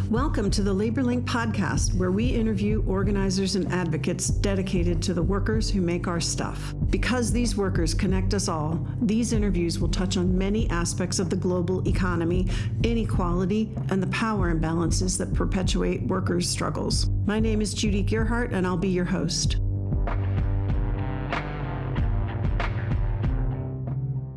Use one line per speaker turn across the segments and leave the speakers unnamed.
Welcome to the Labor Link podcast, where we interview organizers and advocates dedicated to the workers who make our stuff. Because these workers connect us all, these interviews will touch on many aspects of the global economy, inequality, and the power imbalances that perpetuate workers' struggles. My name is Judy Gearhart, and I'll be your host.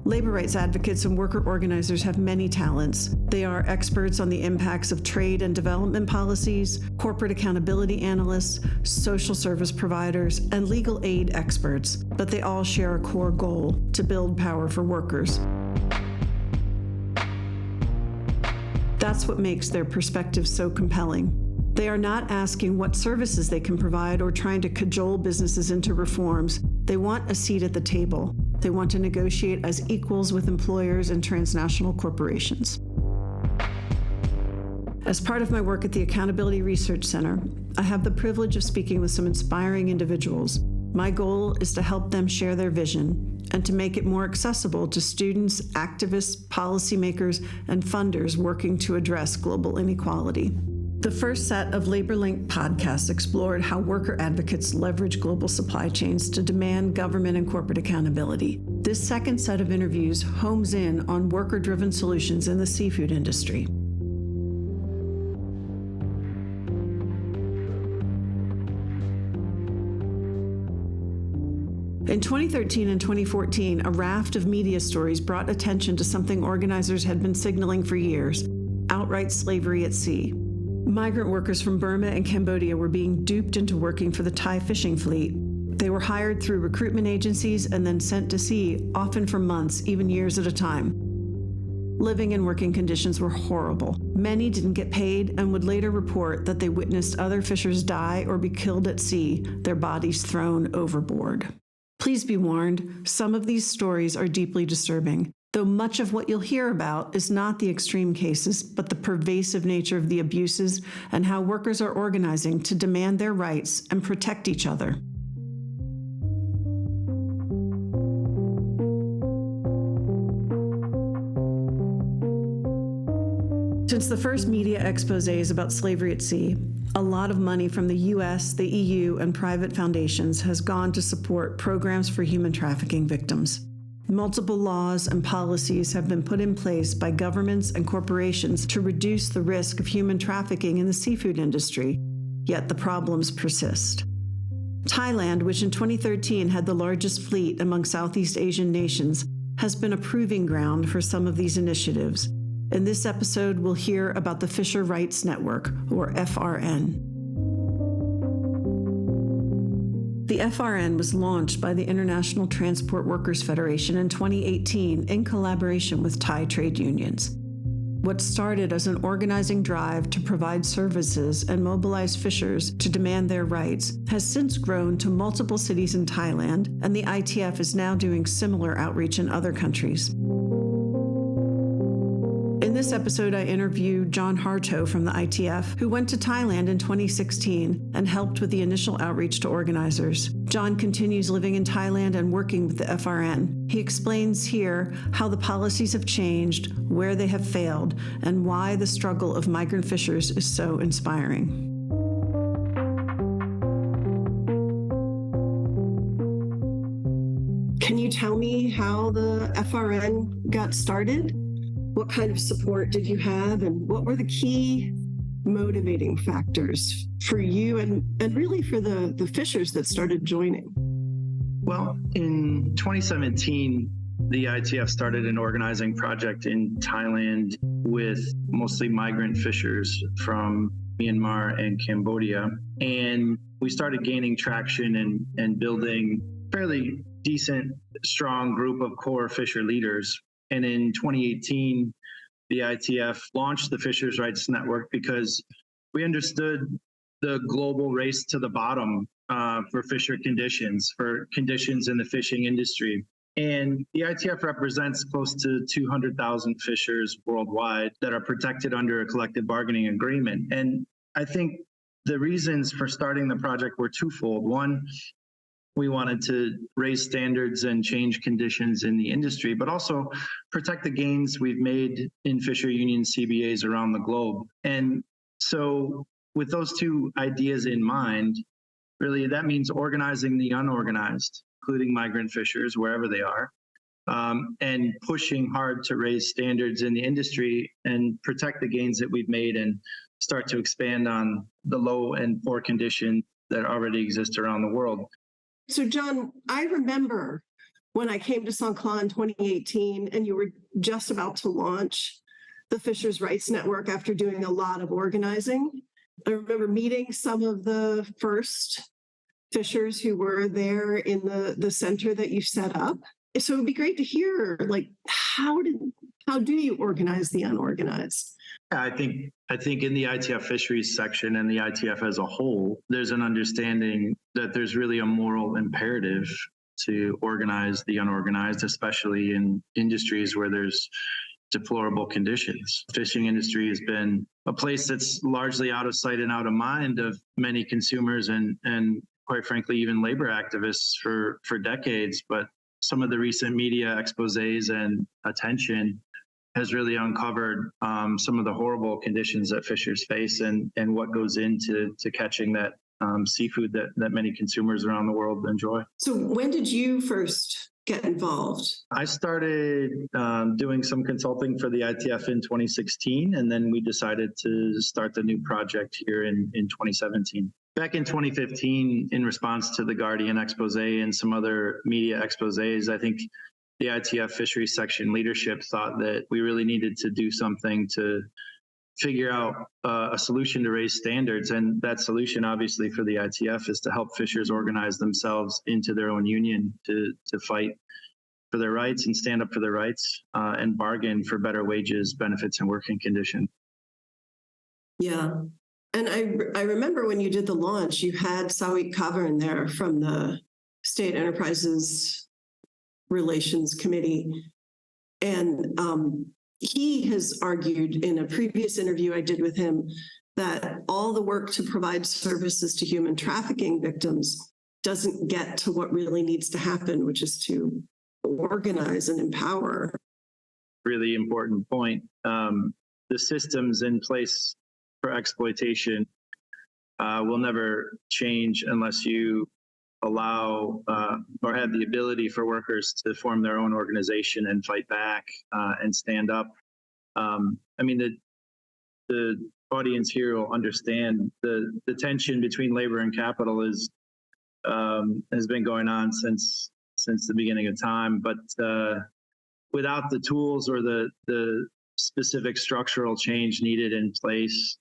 Labor rights advocates and worker organizers have many talents. They are experts on the impacts of trade and development policies, corporate accountability analysts, social service providers, and legal aid experts, but they all share a core goal: to build power for workers. That's what makes their perspective so compelling. They are not asking what services they can provide or trying to cajole businesses into reforms. They want a seat at the table. They want to negotiate as equals with employers and transnational corporations. As part of my work at the Accountability Research Center, I have the privilege of speaking with some inspiring individuals. My goal is to help them share their vision and to make it more accessible to students, activists, policymakers, and funders working to address global inequality. The first set of Labor Link podcasts explored how worker advocates leverage global supply chains to demand government and corporate accountability. This second set of interviews homes in on worker-driven solutions in the seafood industry. In 2013 and 2014, a raft of media stories brought attention to something organizers had been signaling for years: outright slavery at sea. Migrant workers from Burma and Cambodia were being duped into working for the Thai fishing fleet. They were hired through recruitment agencies and then sent to sea, often for months, even years at a time. Living and working conditions were horrible. Many didn't get paid and would later report that they witnessed other fishers die or be killed at sea, their bodies thrown overboard. Please be warned, some of these stories are deeply disturbing, though much of what you'll hear about is not the extreme cases, but the pervasive nature of the abuses and how workers are organizing to demand their rights and protect each other. Since the first media exposés about slavery at sea, a lot of money from the US, the EU, and private foundations has gone to support programs for human trafficking victims. Multiple laws and policies have been put in place by governments and corporations to reduce the risk of human trafficking in the seafood industry, yet the problems persist. Thailand, which in 2013 had the largest fleet among Southeast Asian nations, has been a proving ground for some of these initiatives. In this episode, we'll hear about the Fisher Rights Network, or FRN. The FRN was launched by the International Transport Workers Federation in 2018 in collaboration with Thai trade unions. What started as an organizing drive to provide services and mobilize fishers to demand their rights has since grown to multiple cities in Thailand, and the ITF is now doing similar outreach in other countries. In this episode, I interviewed Jon Hartough from the ITF, who went to Thailand in 2016 and helped with the initial outreach to organizers. Jon continues living in Thailand and working with the FRN. He explains here how the policies have changed, where they have failed, and why the struggle of migrant fishers is so inspiring. Can you tell me how the FRN got started? What kind of support did you have, and what were the key motivating factors for you and really for the fishers that started joining?
Well, in 2017, the ITF started an organizing project in Thailand with mostly migrant fishers from Myanmar and Cambodia. And we started gaining traction and building fairly decent, strong group of core fisher leaders. And in 2018, the ITF launched the Fisher's Rights Network because we understood the global race to the bottom for fisher conditions, for conditions in the fishing industry. And the ITF represents close to 200,000 fishers worldwide that are protected under a collective bargaining agreement. And I think the reasons for starting the project were twofold. One, we wanted to raise standards and change conditions in the industry, but also protect the gains we've made in fisher union CBAs around the globe. And So with those two ideas in mind, really that means organizing the unorganized, including migrant fishers, wherever they are, and pushing hard to raise standards in the industry and protect the gains that we've made and start to expand on the low and poor conditions that already exist around the world.
So, Jon, I remember when I came to St. Clair in 2018 and you were just about to launch the Fishers' Rights Network after doing a lot of organizing. I remember meeting some of the first fishers who were there in the center that you set up. So it'd be great to hear, like, how do you organize the unorganized?
I think in the ITF fisheries section and the ITF as a whole, there's an understanding that there's really a moral imperative to organize the unorganized, especially in industries where there's deplorable conditions. Fishing industry has been a place that's largely out of sight and out of mind of many consumers and quite frankly, even labor activists for decades. But some of the recent media exposés and attention has really uncovered some of the horrible conditions that fishers face and what goes into catching that seafood that many consumers around the world enjoy.
So when did you first get involved?
I started doing some consulting for the ITF in 2016, and then we decided to start the new project here in 2017. Back in 2015, in response to the Guardian expose and some other media exposés, I think the ITF fisheries section leadership thought that we really needed to do something to figure out a solution to raise standards. And that solution, obviously, for the ITF is to help fishers organize themselves into their own union to fight for their rights and stand up for their rights and bargain for better wages, benefits, and working conditions.
Yeah. And I remember when you did the launch, you had Sawit Kavern there from the State Enterprises Relations Committee. And he has argued in a previous interview I did with him that all the work to provide services to human trafficking victims doesn't get to what really needs to happen, which is to organize and empower.
Really important point. The systems in place for exploitation will never change unless you allow or have the ability for workers to form their own organization and fight back and stand up. I mean, the audience here will understand the tension between labor and capital has been going on since the beginning of time. But without the tools or the specific structural change needed in place,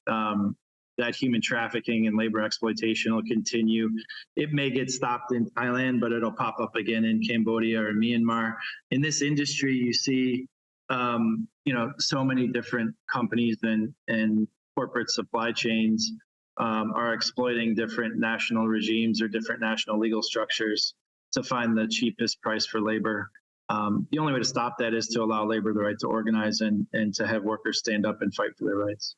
that human trafficking and labor exploitation will continue. It may get stopped in Thailand, but it'll pop up again in Cambodia or Myanmar. In this industry, you see, so many different companies and corporate supply chains are exploiting different national regimes or different national legal structures to find the cheapest price for labor. The only way to stop that is to allow labor the right to organize and to have workers stand up and fight for their rights.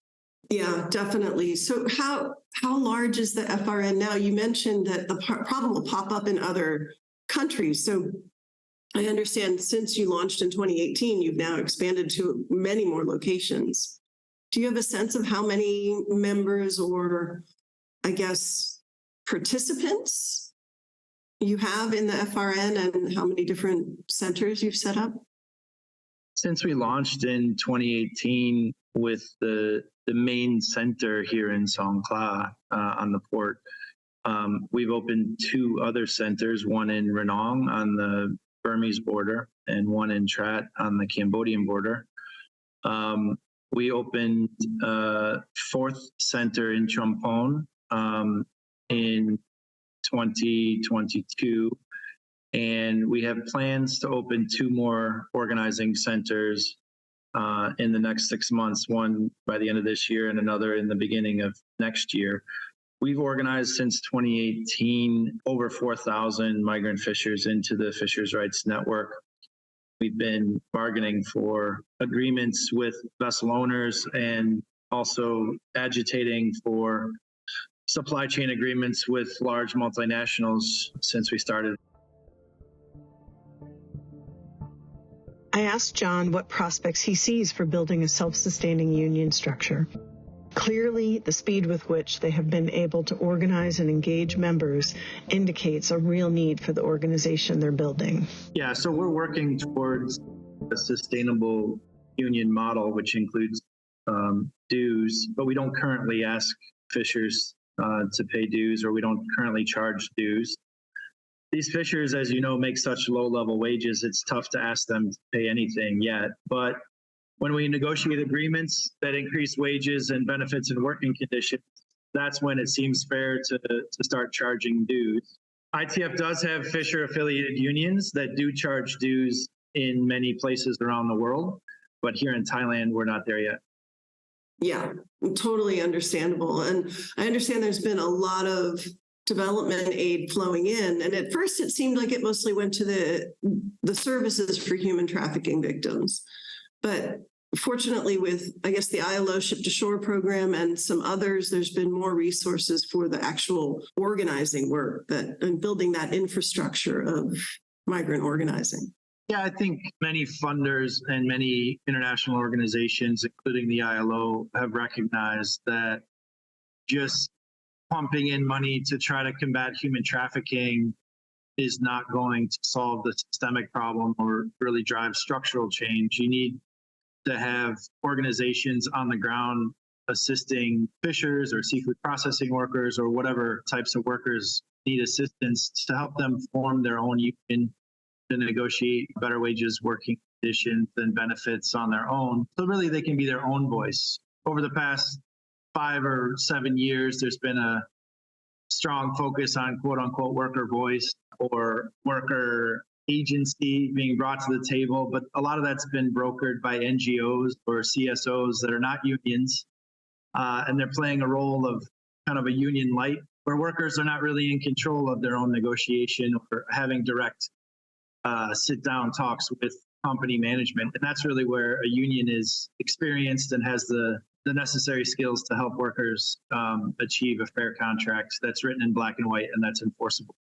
Yeah, definitely. So how large is the FRN now? You mentioned that the problem will pop up in other countries. So I understand since you launched in 2018, you've now expanded to many more locations. Do you have a sense of how many members or, I guess, participants you have in the FRN and how many different centers you've set up?
Since we launched in 2018 with the main center here in St. Clair on the port, we've opened two other centers, one in Ranong on the Burmese border and one in Trat on the Cambodian border. We opened a fourth center in Chompon in 2022, and we have plans to open two more organizing centers in the next 6 months, one by the end of this year and another in the beginning of next year. We've organized since 2018 over 4,000 migrant fishers into the Fishers' Rights Network. We've been bargaining for agreements with vessel owners and also agitating for supply chain agreements with large multinationals since we started.
I asked Jon what prospects he sees for building a self-sustaining union structure.
Clearly, the speed with which they have been able to organize and engage members indicates a real need for the organization they're building.
Yeah, so we're working towards a sustainable union model, which includes dues, but we don't currently ask fishers to pay dues, or we don't currently charge dues. These fishers, as you know, make such low-level wages, it's tough to ask them to pay anything yet. But when we negotiate agreements that increase wages and benefits and working conditions, that's when it seems fair to start charging dues. ITF does have fisher-affiliated unions that do charge dues in many places around the world, but here in Thailand, we're not there yet.
Yeah, totally understandable. And I understand there's been a lot of development aid flowing in. And at first it seemed like it mostly went to the services for human trafficking victims. But fortunately, with, I guess, the ILO Ship to Shore program and some others, there's been more resources for the actual organizing work and building that infrastructure of migrant organizing.
Yeah, I think many funders and many international organizations, including the ILO, have recognized that just pumping in money to try to combat human trafficking is not going to solve the systemic problem or really drive structural change. You need to have organizations on the ground assisting fishers or seafood processing workers or whatever types of workers need assistance to help them form their own union, to negotiate better wages, working conditions, and benefits on their own. So really they can be their own voice. Over the past 5 or 7 years, there's been a strong focus on quote unquote worker voice or worker agency being brought to the table, but a lot of that's been brokered by NGOs or CSOs that are not unions, and they're playing a role of kind of a union light, where workers are not really in control of their own negotiation or having direct sit-down talks with company management. And that's really where a union is experienced and has the necessary skills to help workers achieve a fair contract that's written in black and white and that's enforceable.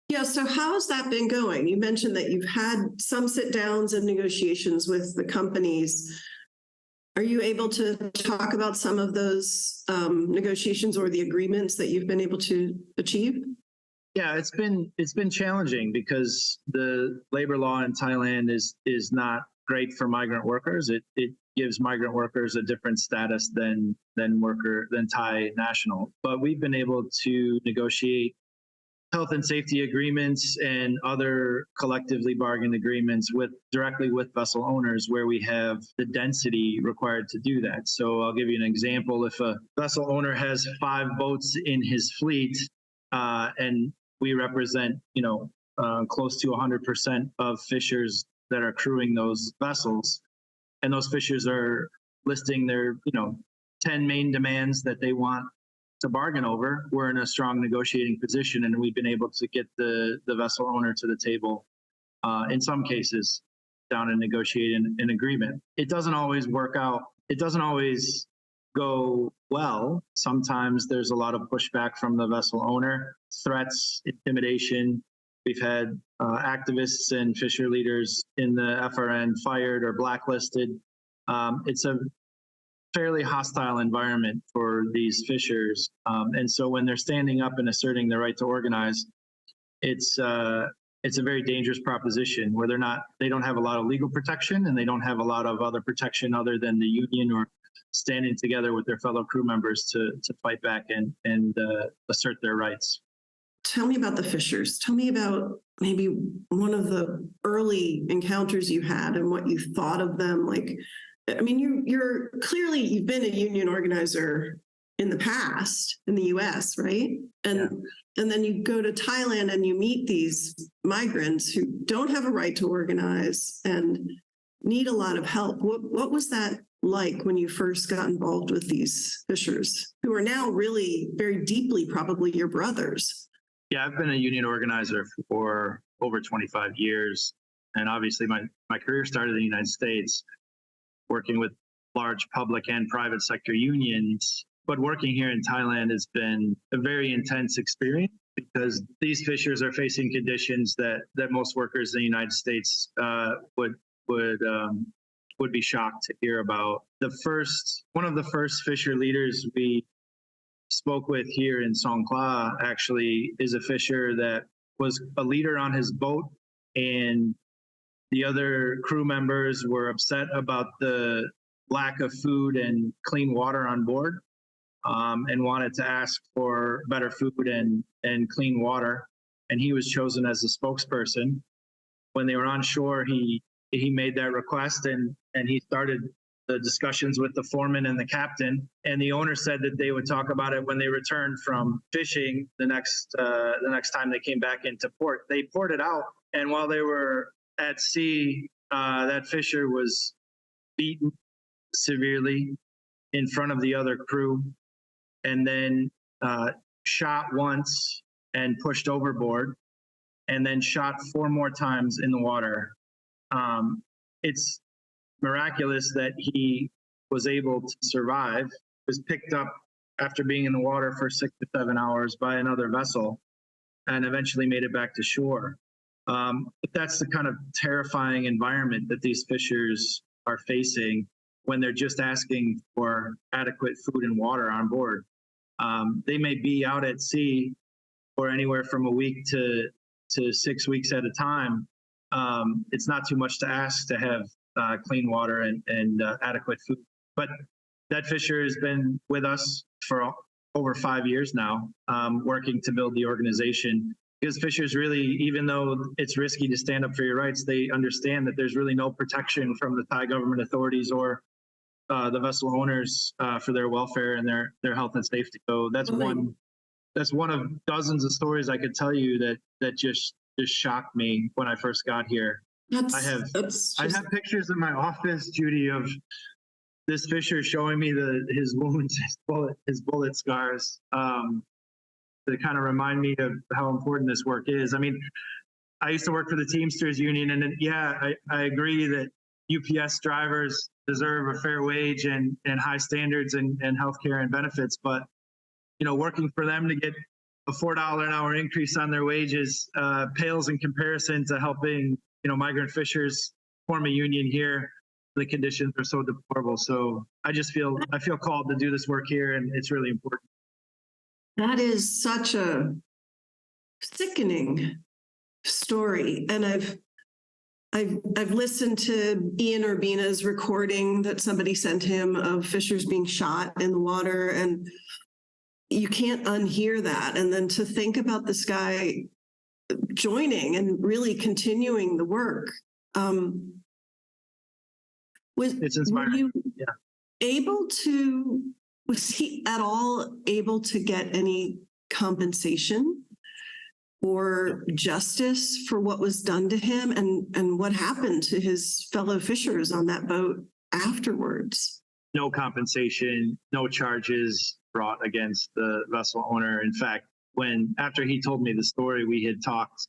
Yeah, so how has that been going? You mentioned that you've had some sit-downs and negotiations with the companies. Are you able to talk about some of those negotiations or the agreements that you've been able to achieve?
Yeah, it's been challenging because the labor law in Thailand is not great for migrant workers. It gives migrant workers a different status than Thai national. But we've been able to negotiate health and safety agreements and other collectively bargained agreements directly with vessel owners where we have the density required to do that. So I'll give you an example. If a vessel owner has 5 boats in his fleet, and we represent, close to 100% of fishers that are crewing those vessels, and those fishers are listing their, 10 main demands that they want to bargain over, we're in a strong negotiating position, and we've been able to get the vessel owner to the table, in some cases, down and negotiate an agreement. It doesn't always work out. It doesn't always go well. Sometimes there's a lot of pushback from the vessel owner, threats, intimidation. We've had activists and fisher leaders in the FRN fired or blacklisted. It's a fairly hostile environment for these fishers. And so when they're standing up and asserting their right to organize, it's a very dangerous proposition where they don't have a lot of legal protection and they don't have a lot of other protection other than the union or standing together with their fellow crew members to fight back and assert their rights.
Tell me about the fishers. Tell me about maybe one of the early encounters you had and what you thought of them. Like, I mean, you're clearly, you've been a union organizer in the past in the US, right? And then you go to Thailand and you meet these migrants who don't have a right to organize and need a lot of help. What was that like when you first got involved with these fishers who are now really very deeply probably your brothers?
Yeah, I've been a union organizer for over 25 years. And obviously my career started in the United States, working with large public and private sector unions. But working here in Thailand has been a very intense experience because these fishers are facing conditions that most workers in the United States would would be shocked to hear about. One of the first fisher leaders we spoke with here in Songkhla actually is a fisher that was a leader on his boat, and the other crew members were upset about the lack of food and clean water on board, and wanted to ask for better food and clean water. And he was chosen as the spokesperson. When they were on shore, he made that request, and he started the discussions with the foreman and the captain. And the owner said that they would talk about it when they returned from fishing the next time they came back into port. They poured it out, and while they were at sea, that fisher was beaten severely in front of the other crew, and then shot once and pushed overboard, and then shot 4 more times in the water. It's miraculous that he was able to survive. He was picked up after being in the water for 6 to 7 hours by another vessel, and eventually made it back to shore. But that's the kind of terrifying environment that these fishers are facing when they're just asking for adequate food and water on board. They may be out at sea for anywhere from a week to 6 weeks at a time. It's not too much to ask to have clean water and adequate food. But that fisher has been with us for over 5 years now, working to build the organization. Because fishers really, even though it's risky to stand up for your rights, they understand that there's really no protection from the Thai government authorities or the vessel owners for their welfare and their health and safety. So that's one of dozens of stories I could tell you that just shocked me when I first got here. I have pictures in my office, Judy, of this fisher showing me his wounds, his bullet scars, to kind of remind me of how important this work is. I mean, I used to work for the Teamsters Union, and I agree that UPS drivers deserve a fair wage and high standards and healthcare and benefits, but working for them to get a $4 an hour increase on their wages pales in comparison to helping migrant fishers form a union here. The conditions are so deplorable. So I feel called to do this work here, and it's really important.
That is such a sickening story, and I've listened to Ian Urbina's recording that somebody sent him of fishers being shot in the water, and you can't unhear that. And then to think about this guy joining and really continuing the work.
It's inspiring.
Was he at all able to get any compensation or justice for what was done to him, and what happened to his fellow fishers on that boat afterwards?
No compensation, no charges brought against the vessel owner. In fact, after he told me the story, we had talked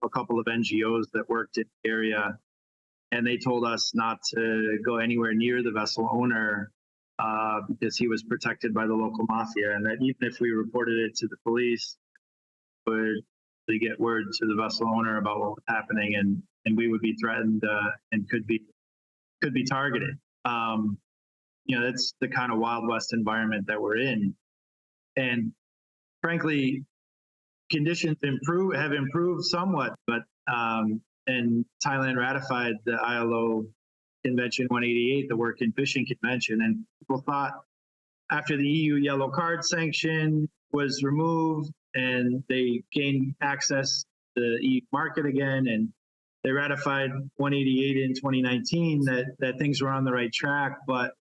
to a couple of NGOs that worked in the area, and they told us not to go anywhere near the vessel owner because he was protected by the local mafia, and that even if we reported it to the police, would they get word to the vessel owner about what was happening, and we would be threatened and could be targeted. That's the kind of Wild West environment that we're in. And frankly, conditions have improved somewhat, but and Thailand ratified the ILO Convention 188, the Work in Fishing Convention, and people thought after the EU yellow card sanction was removed and they gained access to the EU market again, and they ratified 188 in 2019, that things were on the right track. But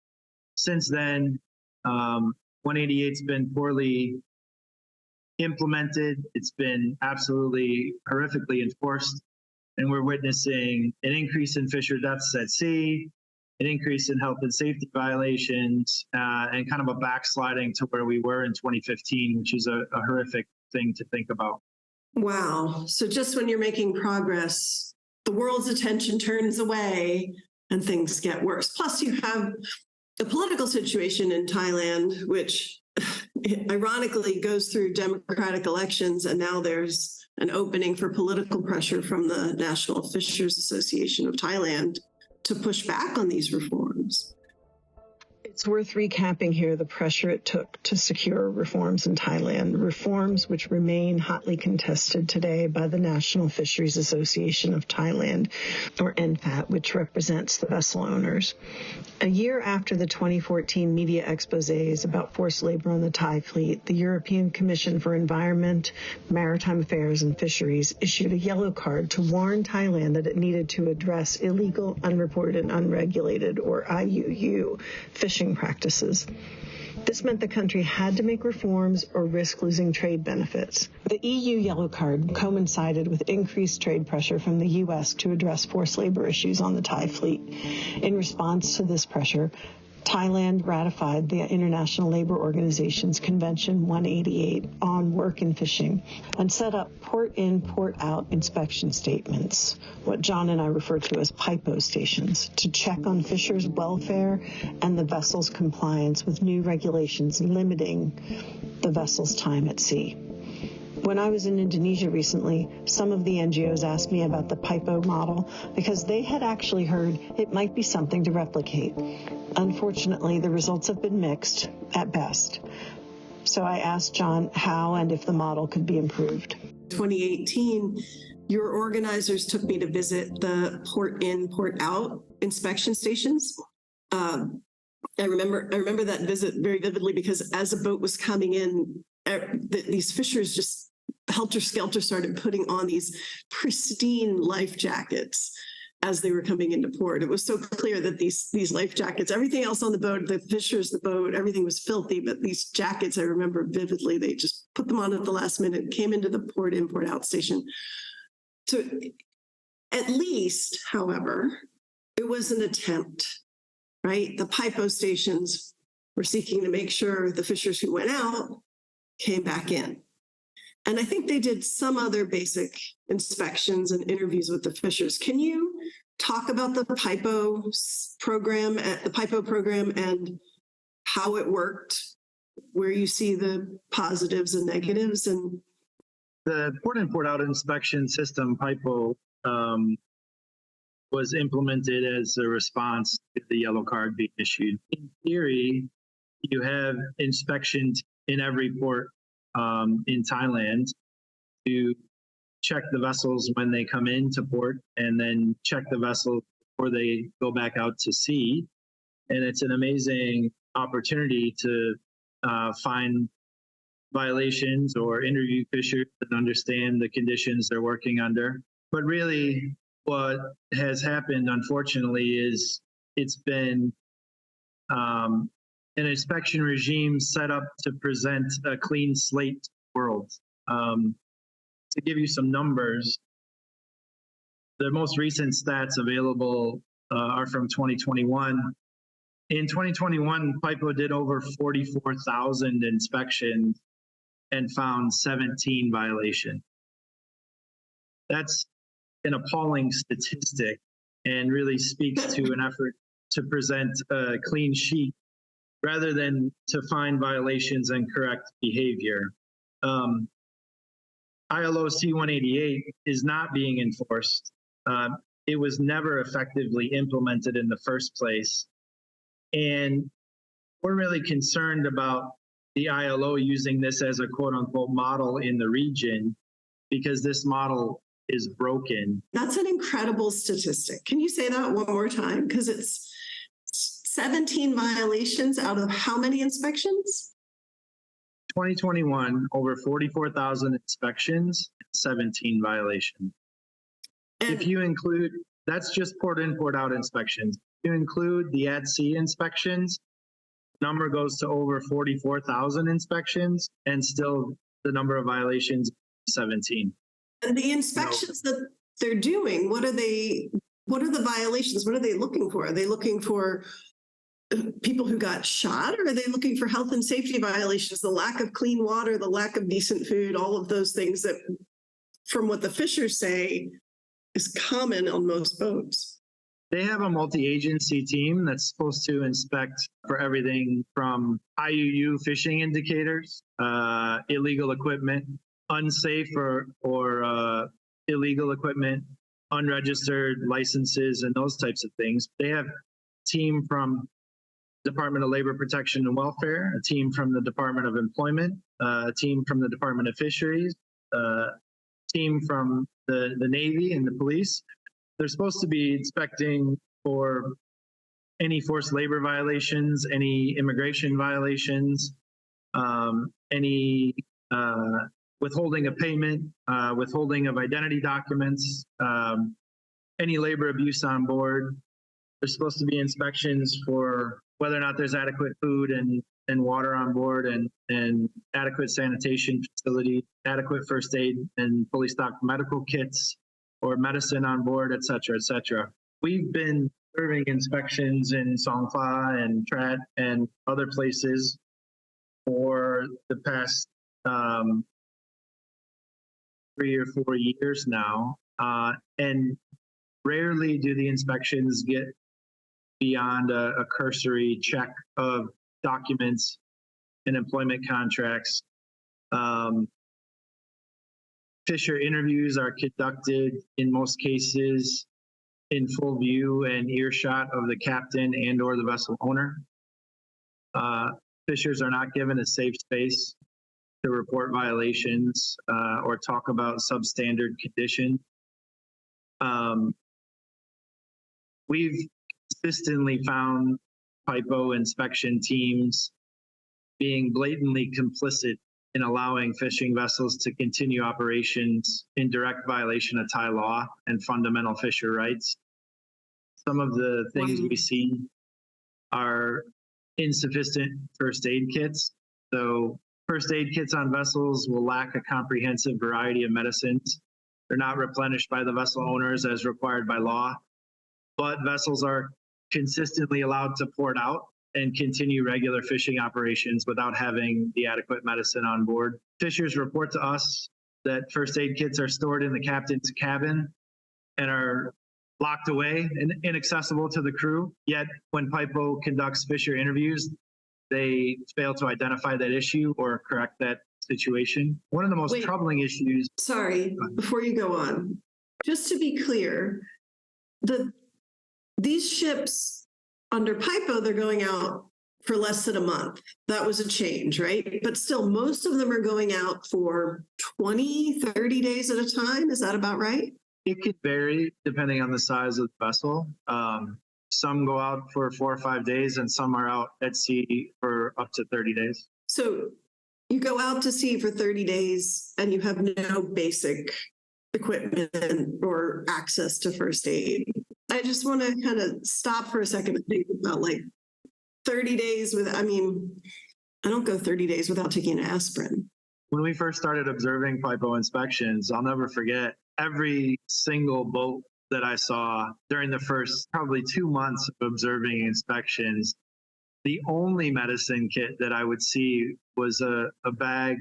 since then, 188's been poorly implemented. It's been absolutely horrifically enforced. And we're witnessing an increase in fisher deaths at sea, an increase in health and safety violations, and kind of a backsliding to where we were in 2015, which is a horrific thing to think about.
Wow. So just when you're making progress, the world's attention turns away and things get worse. Plus, you have a political situation in Thailand, which ironically goes through democratic elections, and now there's an opening for political pressure from the National Fishers Association of Thailand to push back on these reforms?
It's worth recapping here the pressure it took to secure reforms in Thailand, reforms which remain hotly contested today by the National Fisheries Association of Thailand, or NFAT, which represents the vessel owners. A year after the 2014 media exposés about forced labor on the Thai fleet, the European Commission for Environment, Maritime Affairs and Fisheries issued a yellow card to warn Thailand that it needed to address illegal, unreported, unregulated, or IUU, fishing practices. This meant the country had to make reforms or risk losing trade benefits. The EU yellow card coincided with increased trade pressure from the U.S. to address forced labor issues on the Thai fleet. In response to this pressure, Thailand ratified the International Labor Organization's Convention 188 on work and fishing and set up port-in, port-out inspection statements, what John and I refer to as PIPO stations, to check on fishers' welfare and the vessel's compliance with new regulations limiting the vessel's time at sea. When I was in Indonesia recently, some of the NGOs asked me about the PIPO model because they had actually heard it might be something to replicate. Unfortunately, the results have been mixed at best. So I asked John how and if the model could be improved.
2018, your organizers took me to visit the port-in, port-out inspection stations. I remember that visit very vividly because as a boat was coming in, these fishers just helter-skelter started putting on these pristine life jackets as they were coming into port. It was so clear that these life jackets, everything else on the boat, the fishers, the boat, everything was filthy, but these jackets, I remember vividly, they just put them on at the last minute, came into the port-in, port-out station. So at least, however, it was an attempt, right? The PIPO stations were seeking to make sure the fishers who went out came back in. And I think they did some other basic inspections and interviews with the fishers. Can you talk about the PIPO program and how it worked, where you see the positives and negatives? And
the port in, port out inspection system, PIPO, was implemented as a response to the yellow card being issued. In theory, you have inspections in every port in Thailand to check the vessels when they come into port and then check the vessels before they go back out to sea. And it's an amazing opportunity to find violations or interview fishers and understand the conditions they're working under. But really, what has happened, unfortunately, is it's been an inspection regime set up to present a clean slate world. To give you some numbers, the most recent stats available are from 2021. In 2021, PIPO did over 44,000 inspections and found 17 violations. That's an appalling statistic and really speaks to an effort to present a clean sheet rather than to find violations and correct behavior. ILO C-188 is not being enforced. It was never effectively implemented in the first place. And we're really concerned about the ILO using this as a quote unquote model in the region because this model is broken.
That's an incredible statistic. Can you say that one more time? Because it's 17 violations out of how many inspections?
2021, over 44,000 inspections, 17 violations. And if you include, that's just port in, port out inspections. If you include the at-sea inspections, the number goes to over 44,000 inspections, and still the number of violations, 17.
And the inspections that they're doing, what are the violations? What are they looking for? Are they looking for people who got shot, or are they looking for health and safety violations, the lack of clean water, the lack of decent food, all of those things that, from what the fishers say, is common on most boats?
They have a multi-agency team that's supposed to inspect for everything from IUU fishing indicators, illegal equipment, unsafe or illegal equipment, unregistered licenses and those types of things. They have a team from Department of Labor Protection and Welfare, a team from the Department of Employment, a team from the Department of Fisheries, a team from the Navy and the police. They're supposed to be inspecting for any forced labor violations, any immigration violations, any withholding of payment, withholding of identity documents, any labor abuse on board. There's supposed to be inspections for whether or not there's adequate food and water on board, and adequate sanitation facility, adequate first aid and fully stocked medical kits or medicine on board, et cetera, et cetera. We've been serving inspections in Songkhla and Trat and other places for the past 3 or 4 years now. And rarely do the inspections get beyond a cursory check of documents and employment contracts. Fisher interviews are conducted in most cases in full view and earshot of the captain and or the vessel owner. Fishers are not given a safe space to report violations or talk about substandard conditions. We've consistently found PIPO inspection teams being blatantly complicit in allowing fishing vessels to continue operations in direct violation of Thai law and fundamental fisher rights. Some of the things we see are insufficient first aid kits. So first aid kits on vessels will lack a comprehensive variety of medicines. They're not replenished by the vessel owners as required by law, but vessels are consistently allowed to port out and continue regular fishing operations without having the adequate medicine on board. Fishers report to us that first aid kits are stored in the captain's cabin and are locked away and inaccessible to the crew. Yet when PIPO conducts fisher interviews, they fail to identify that issue or correct that situation. One of the most troubling issues.
Sorry, before you go on, just to be clear, these ships under PIPO, they're going out for less than a month. That was a change, right? But still, most of them are going out for 20, 30 days at a time. Is that about right?
It could vary depending on the size of the vessel. Some go out for 4 or 5 days, and some are out at sea for up to 30 days.
So you go out to sea for 30 days and you have no basic equipment or access to first aid. I just want to kind of stop for a second and think about like 30 days with, I don't go 30 days without taking an aspirin.
When we first started observing PIPO inspections, I'll never forget every single boat that I saw during the first probably 2 months of observing inspections. The only medicine kit that I would see was a bag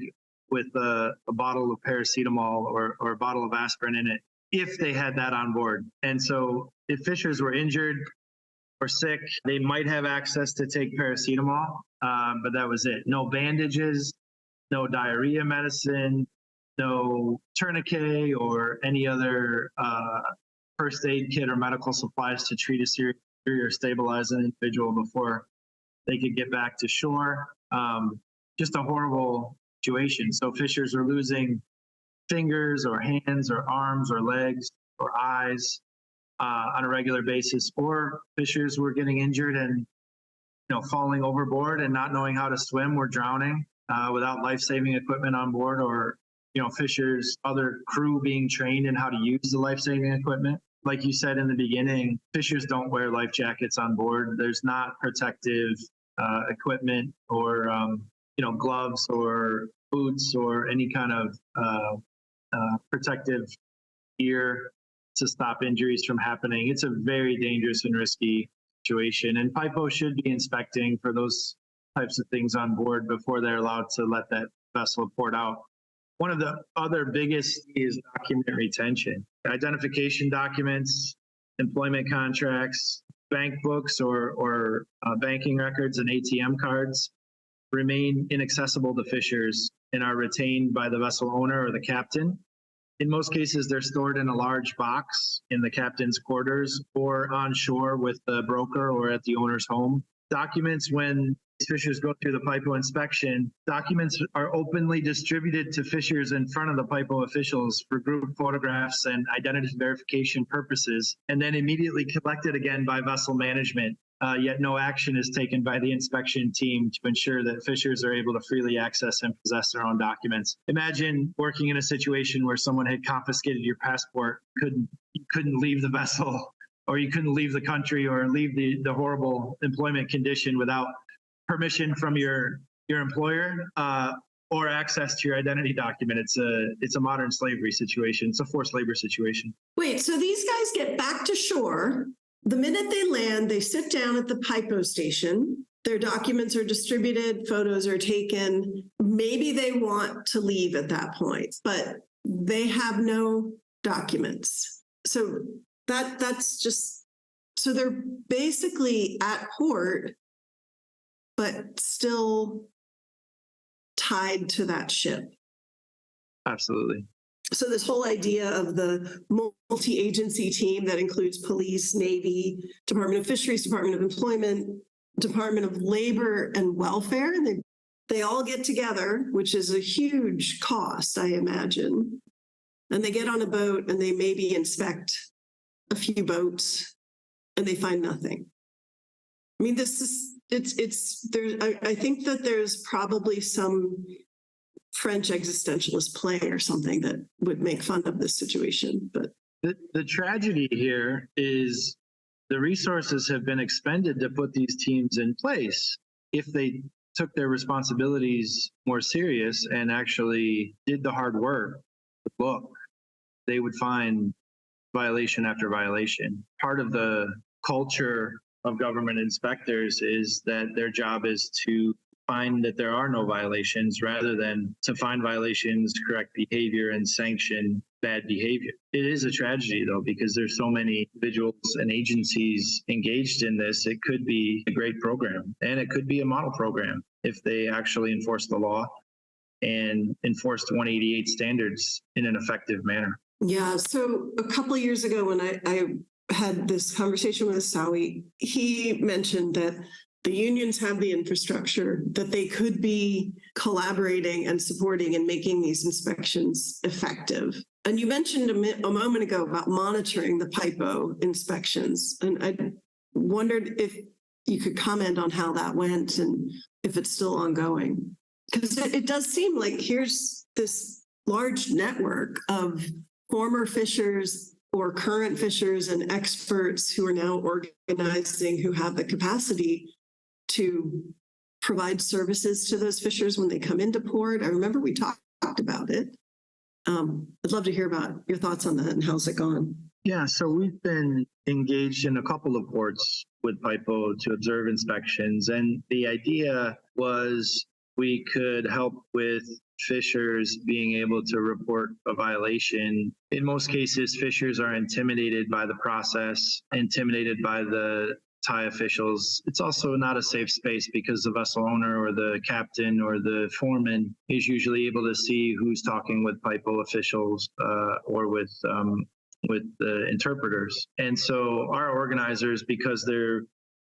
with a bottle of paracetamol or a bottle of aspirin in it, if they had that on board. And so if fishers were injured or sick, they might have access to take paracetamol, but that was it. No bandages, no diarrhea medicine, no tourniquet or any other first aid kit or medical supplies to treat a serious injury or stabilize an individual before they could get back to shore. Just a horrible situation. So fishers are losing fingers or hands or arms or legs or eyes on a regular basis, or fishers were getting injured and falling overboard and not knowing how to swim or drowning without life-saving equipment on board, or fishers, other crew being trained in how to use the life-saving equipment. Like you said in the beginning, fishers don't wear life jackets on board. There's not protective equipment or gloves or boots or any kind of protective gear to stop injuries from happening. It's a very dangerous and risky situation, and PIPO should be inspecting for those types of things on board before they're allowed to let that vessel port out. One of the other biggest is document retention. Identification documents, employment contracts, bank books or banking records and ATM cards remain inaccessible to fishers and are retained by the vessel owner or the captain. In most cases, they're stored in a large box in the captain's quarters or on shore with the broker or at the owner's home. Documents, when fishers go through the PIPO inspection, documents are openly distributed to fishers in front of the PIPO officials for group photographs and identity verification purposes, and then immediately collected again by vessel management. Yet no action is taken by the inspection team to ensure that fishers are able to freely access and possess their own documents. Imagine working in a situation where someone had confiscated your passport, couldn't leave the vessel, or you couldn't leave the country or leave the horrible employment condition without permission from your employer or access to your identity document. It's a modern slavery situation. It's a forced labor situation.
Wait, so these guys get back to shore. The minute they land, they sit down at the PIPO station. Their documents are distributed, photos are taken. Maybe they want to leave at that point, but they have no documents. So that's just, so they're basically at port, but still tied to that ship.
Absolutely.
So this whole idea of the multi-agency team that includes police, Navy, Department of Fisheries, Department of Employment, Department of Labor and Welfare, and they all get together, which is a huge cost, I imagine. And they get on a boat and they maybe inspect a few boats and they find nothing. I mean, this is, I think that there's probably some French existentialist play or something that would make fun of this situation. But
the tragedy here is the resources have been expended to put these teams in place. If they took their responsibilities more serious and actually did the hard work, look, they would find violation after violation. Part of the culture of government inspectors is that their job is to find that there are no violations rather than to find violations, correct behavior, and sanction bad behavior. It is a tragedy, though, because there's so many individuals and agencies engaged in this. It could be a great program, and it could be a model program if they actually enforce the law and enforce the 188 standards in an effective manner.
yeah, so a couple of years ago when I had this conversation with Sawi, he mentioned that the unions have the infrastructure, that they could be collaborating and supporting and making these inspections effective. And you mentioned a moment ago about monitoring the PIPO inspections. And I wondered if you could comment on how that went and if it's still ongoing. Because it does seem like here's this large network of former fishers or current fishers and experts who are now organizing, who have the capacity to provide services to those fishers when they come into port. I remember we talked about it. I'd love to hear about your thoughts on that and how's it gone?
Yeah, so we've been engaged in a couple of ports with PIPO to observe inspections, and the idea was we could help with fishers being able to report a violation. In most cases, fishers are intimidated by the process, intimidated by the Thai officials. It's also not a safe space because the vessel owner or the captain or the foreman is usually able to see who's talking with PIPO officials or with the interpreters. And so our organizers, because they're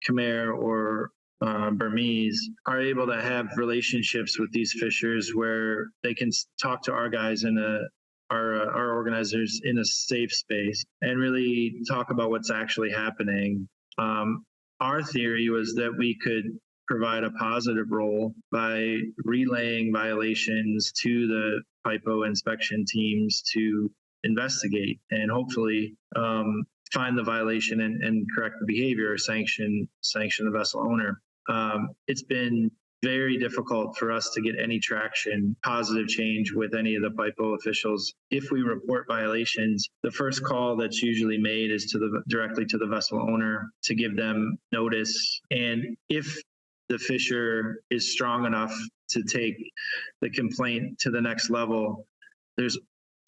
Khmer or Burmese, are able to have relationships with these fishers where they can talk to our guys in our organizers in a safe space and really talk about what's actually happening. Our theory was that we could provide a positive role by relaying violations to the PIPO inspection teams to investigate and hopefully find the violation and correct the behavior or sanction the vessel owner. It's been very difficult for us to get any traction, positive change with any of the PIPO officials. If we report violations, the first call that's usually made is directly to the vessel owner to give them notice. And if the fisher is strong enough to take the complaint to the next level, there's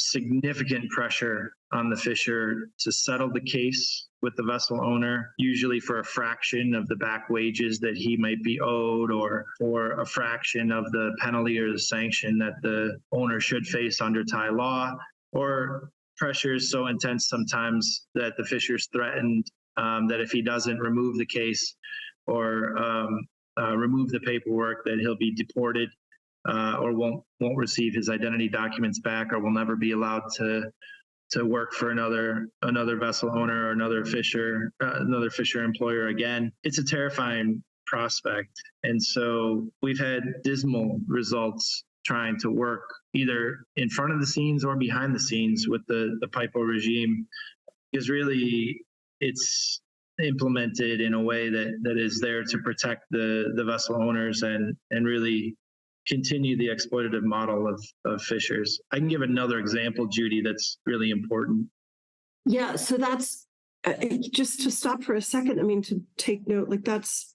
significant pressure on the fisher to settle the case with the vessel owner, usually for a fraction of the back wages that he might be owed or for a fraction of the penalty or the sanction that the owner should face under Thai law. or pressure is so intense sometimes that the fisher's threatened that if he doesn't remove the case or remove the paperwork, that he'll be deported or won't receive his identity documents back, or will never be allowed to work for another vessel owner or another fisher employer again. It's a terrifying prospect. And so we've had dismal results trying to work either in front of the scenes or behind the scenes with the PIPO regime, because really it's implemented in a way that is there to protect the vessel owners and really continue the exploitative model of fishers. I can give another example, Judy, that's really important.
Yeah, so that's just to stop for a second. I mean, to take note, like that's,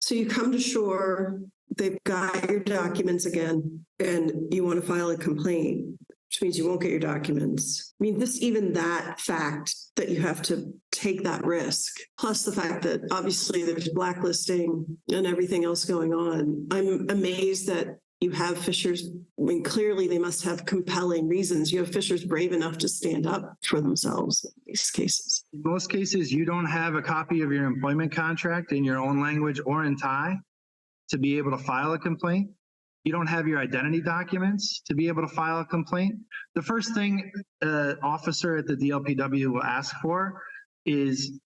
so you come to shore, they've got your documents again, and you want to file a complaint, which means you won't get your documents. I mean, even that fact that you have to take that risk, plus the fact that obviously there's blacklisting and everything else going on. I'm amazed that you have fishers. I mean, clearly they must have compelling reasons. You have fishers brave enough to stand up for themselves in these cases.
In most cases, you don't have a copy of your employment contract in your own language or in Thai to be able to file a complaint. You don't have your identity documents to be able to file a complaint. The first thing an officer at the DLPW will ask for is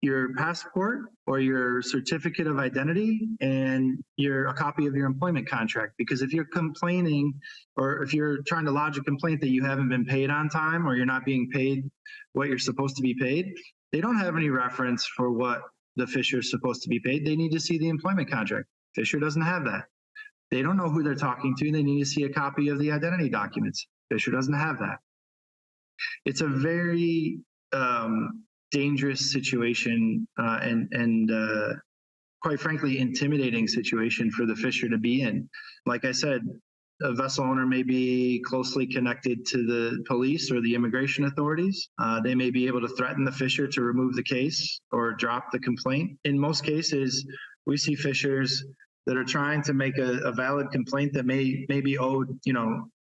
your passport or your certificate of identity and a copy of your employment contract. Because if you're complaining, or if you're trying to lodge a complaint that you haven't been paid on time, or you're not being paid what you're supposed to be paid, they don't have any reference for what the fisher is supposed to be paid. They need to see the employment contract. Fisher doesn't have that. They don't know who they're talking to. They need to see a copy of the identity documents. Fisher doesn't have that. It's a very dangerous situation and quite frankly, intimidating situation for the fisher to be in. Like I said, a vessel owner may be closely connected to the police or the immigration authorities. They may be able to threaten the fisher to remove the case or drop the complaint. In most cases, we see fishers that are trying to make a valid complaint that may be owed,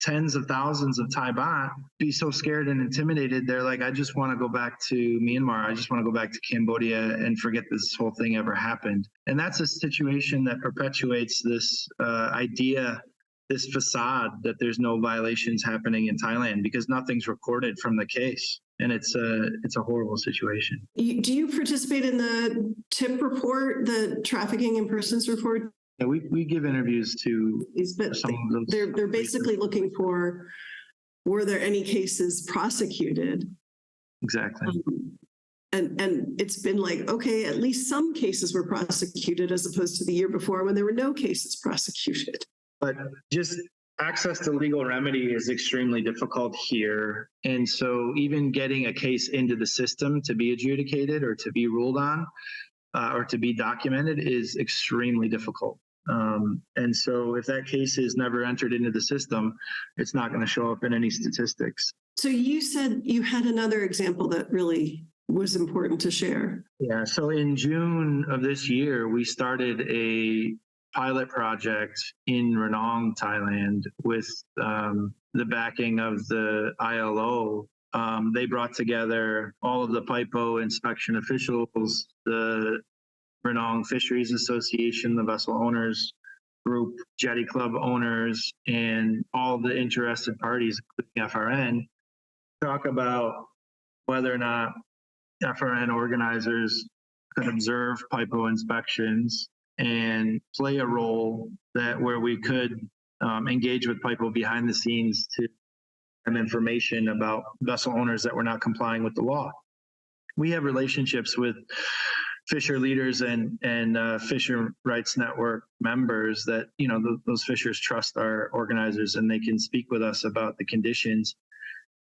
tens of thousands of Thai baht, be so scared and intimidated. They're like, I just want to go back to Myanmar. I just want to go back to Cambodia and forget this whole thing ever happened. And that's a situation that perpetuates this idea, this facade that there's no violations happening in Thailand because nothing's recorded from the case. And it's a horrible situation.
Do you participate in the TIP report, the Trafficking in Persons report?
Yeah, we give interviews to some of those.
They're basically looking for, were there any cases prosecuted?
Exactly.
And it's been like, okay, at least some cases were prosecuted as opposed to the year before when there were no cases prosecuted.
But just access to legal remedy is extremely difficult here. And so even getting a case into the system to be adjudicated or to be ruled on or to be documented is extremely difficult. And so if that case is never entered into the system, it's not going to show up in any statistics.
So you said you had another example that really was important to share.
Yeah. So in June of this year, we started a pilot project in Ranong, Thailand, with the backing of the ILO. They brought together all of the PIPO inspection officials, the Ranong Fisheries Association, the vessel owners group, jetty club owners, and all the interested parties, including FRN, talk about whether or not FRN organizers could observe PIPO inspections and play a role where we could engage with PIPO behind the scenes to have information about vessel owners that were not complying with the law. We have relationships with fisher leaders and Fisher Rights Network members that, those fishers trust our organizers and they can speak with us about the conditions.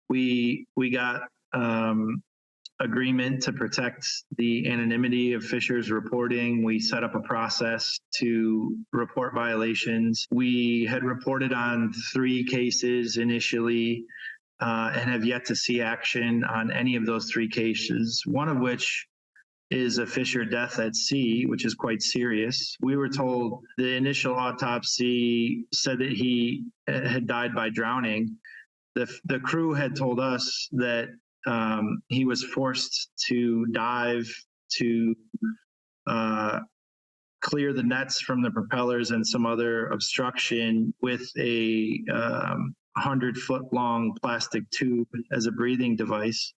We got agreement to protect the anonymity of fishers reporting. We set up a process to report violations. We had reported on 3 cases initially and have yet to see action on any of those 3 cases, one of which is a fisher death at sea, which is quite serious. We were told the initial autopsy said that he had died by drowning. the crew had told us that he was forced to dive to clear the nets from the propellers and some other obstruction with a 100-foot long plastic tube as a breathing device.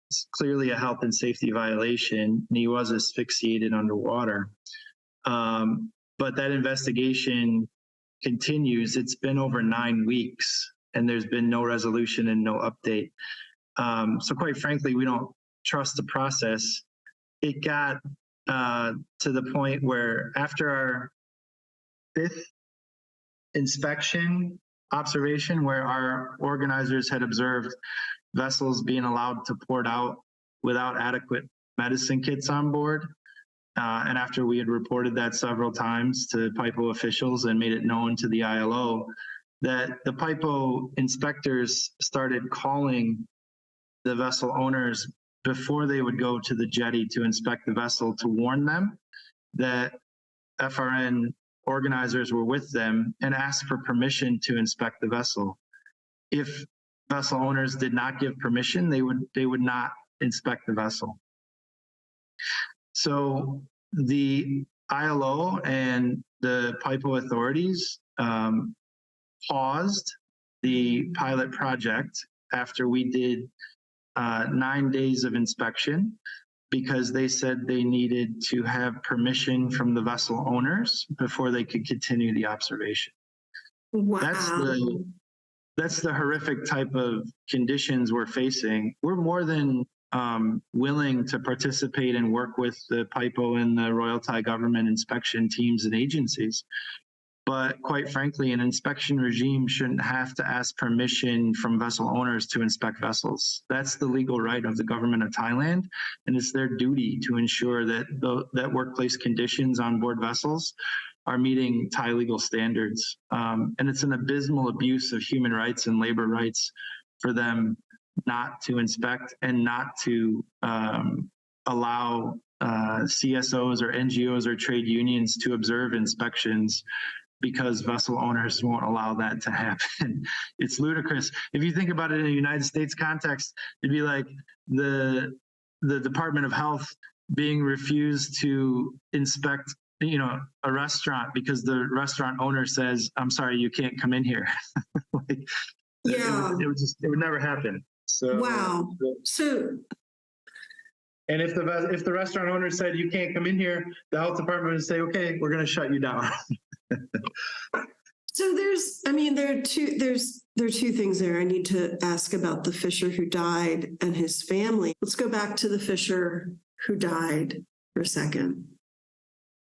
It's clearly a health and safety violation, and he was asphyxiated underwater. But that investigation continues. It's been over 9 weeks, and there's been no resolution and no update. So quite frankly, we don't trust the process. It got to the point where after our 5th inspection observation, where our organizers had observed vessels being allowed to port out without adequate medicine kits on board, and after we had reported that several times to PIPO officials and made it known to the ILO, that the PIPO inspectors started calling the vessel owners before they would go to the jetty to inspect the vessel to warn them that FRN organizers were with them and ask for permission to inspect the vessel. If vessel owners did not give permission, they would not inspect the vessel. So the ILO and the PIPO authorities paused the pilot project after we did 9 days of inspection, because they said they needed to have permission from the vessel owners before they could continue the observation.
Wow.
That's the horrific type of conditions we're facing. We're more than willing to participate and work with the PIPO and the Royal Thai government inspection teams and agencies. But quite frankly, an inspection regime shouldn't have to ask permission from vessel owners to inspect vessels. That's the legal right of the government of Thailand, and it's their duty to ensure that that workplace conditions on board vessels are meeting Thai legal standards. And it's an abysmal abuse of human rights and labor rights for them not to inspect and not to allow CSOs or NGOs or trade unions to observe inspections, because vessel owners won't allow that to happen. It's ludicrous. If you think about it in a United States context, it'd be like the Department of Health being refused to inspect, a restaurant because the restaurant owner says, "I'm sorry, you can't come in here."
Yeah.
It would never happen. So
wow.
And if the restaurant owner said you can't come in here, the health department would say, "Okay, we're going to shut you down."
So there are two things there. I need to ask about the fisher who died and his family. Let's go back to the fisher who died for a second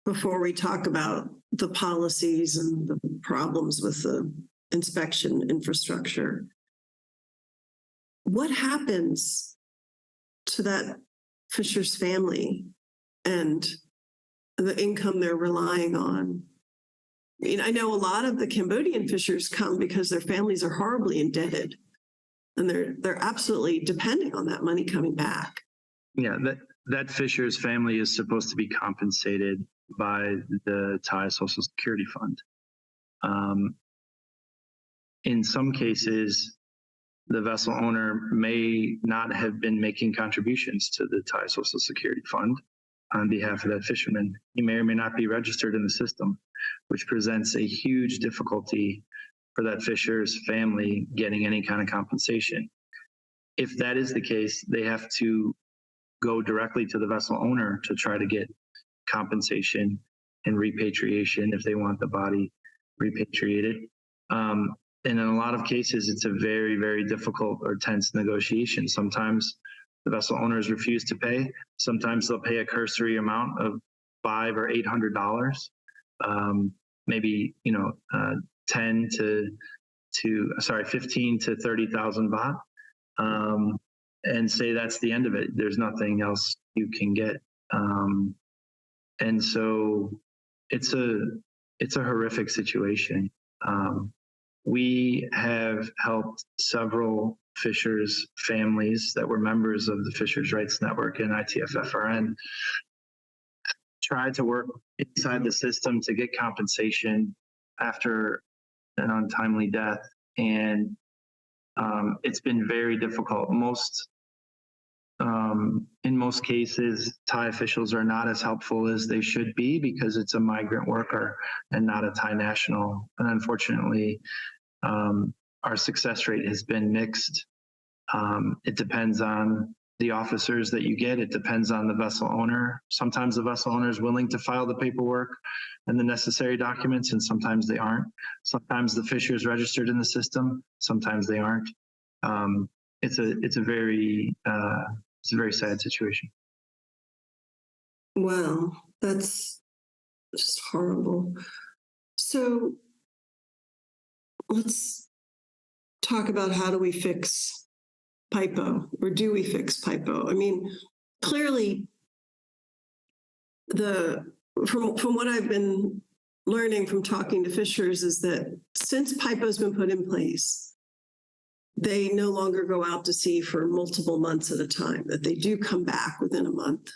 before we talk about the policies and the problems with the inspection infrastructure. What happens to that fisher's family and the income they're relying on? I mean, I know a lot of the Cambodian fishers come because their families are horribly indebted, and they're absolutely depending on that money coming back.
Yeah, that fisher's family is supposed to be compensated by the Thai Social Security Fund. In some cases, the vessel owner may not have been making contributions to the Thai Social Security Fund on behalf of that fisherman. He may or may not be registered in the system, which presents a huge difficulty for that fisher's family getting any kind of compensation. If that is the case, they have to go directly to the vessel owner to try to get compensation and repatriation if they want the body repatriated. And in a lot of cases, it's a very, very difficult or tense negotiation. Sometimes the vessel owners refuse to pay. Sometimes they'll pay a cursory amount of $500 or $800, maybe 15 to 30,000 baht, and say that's the end of it. There's nothing else you can get, and so it's a horrific situation. We have helped several fishers' families that were members of the Fishers' Rights Network and ITF FRN try to work inside the system to get compensation after an untimely death. And It's been very difficult. In most cases, Thai officials are not as helpful as they should be because it's a migrant worker and not a Thai national. And unfortunately, our success rate has been mixed. It depends on the officers that you get. It depends on the vessel owner. Sometimes the vessel owner is willing to file the paperwork and the necessary documents, and sometimes they aren't. Sometimes the fisher is registered in the system. Sometimes they aren't. It's a very sad situation.
Wow, that's just horrible. So let's talk about how do we fix PIPO, or do we fix PIPO? I mean, clearly, from what I've been learning from talking to fishers is that since PIPO's been put in place, they no longer go out to sea for multiple months at a time, that they do come back within a month.